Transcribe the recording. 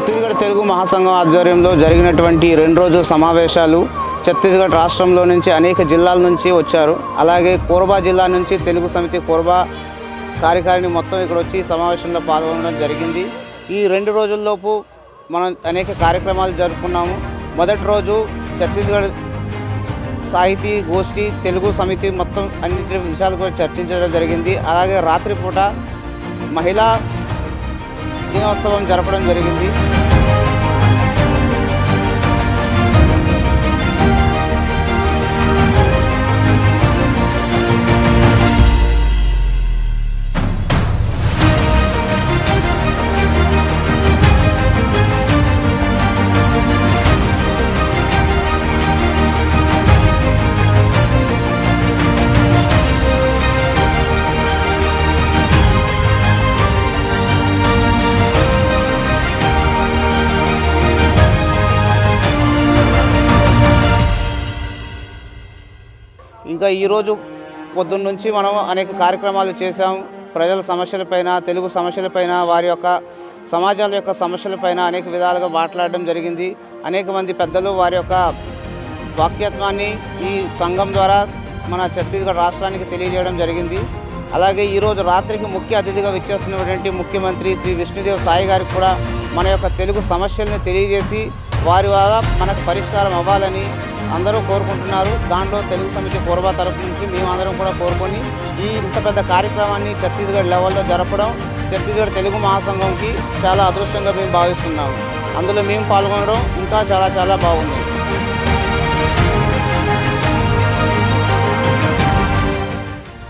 ఛత్తీస్గఢ్ తెలుగు మహాసంఘం ఆధ్వర్యంలో జరిగినటువంటి 2 రోజుల సమావేశాలు ఛత్తీస్గఢ్ రాష్ట్రంలో నుంచి అనేక జిల్లాల నుంచి వచ్చారు. అలాగే కోర్బా జిల్లా నుంచి తెలుగు సమితి కోర్బా కార్యకారిణి మొత్తం ఇక్కడ వచ్చి సమావేశంలో పాల్గొనడం జరిగింది. ఈ 2 రోజుల్లోపు మనం అనేక కార్యక్రమాలు జరుపుకున్నాము. మొదటి రోజు ఛత్తీస్గఢ్ సాహితీ గోష్ఠి తెలుగు సమితి మొత్తం అన్నింటి విషయాల గురించి చర్చించడం జరిగింది. అలాగే రాత్రిపూట మహిళా దినోత్సవం జరపడం జరిగింది. ఇంకా ఈరోజు పొద్దున్న నుంచి మనం అనేక కార్యక్రమాలు చేశాం. ప్రజల సమస్యలపైన, తెలుగు సమస్యలపైన, వారి యొక్క సమాజాల యొక్క సమస్యలపైన అనేక విధాలుగా మాట్లాడడం జరిగింది. అనేక మంది పెద్దలు వారి యొక్క వాక్యత్వాన్ని ఈ సంఘం ద్వారా మన ఛత్తీస్గఢ్ రాష్ట్రానికి తెలియజేయడం జరిగింది. అలాగే ఈరోజు రాత్రికి ముఖ్య అతిథిగా విచ్చేస్తున్నటువంటి ముఖ్యమంత్రి శ్రీ విష్ణుదేవ్ సాయి గారికి కూడా మన యొక్క తెలుగు సమస్యల్ని తెలియజేసి వారి వల్ల మనకు పరిష్కారం అవ్వాలని అందరూ కోరుకుంటున్నారు. దాంట్లో తెలుగు సమితి కోర్బా తరఫు నుంచి మేమందరం కూడా కోరుకొని ఈ ఇంత పెద్ద కార్యక్రమాన్ని ఛత్తీస్గఢ్ లెవెల్లో జరపడం ఛత్తీస్గఢ్ తెలుగు మహాసంఘంకి చాలా అదృష్టంగా మేము భావిస్తున్నాము. అందులో మేము పాల్గొనడం ఇంకా చాలా బాగుంది.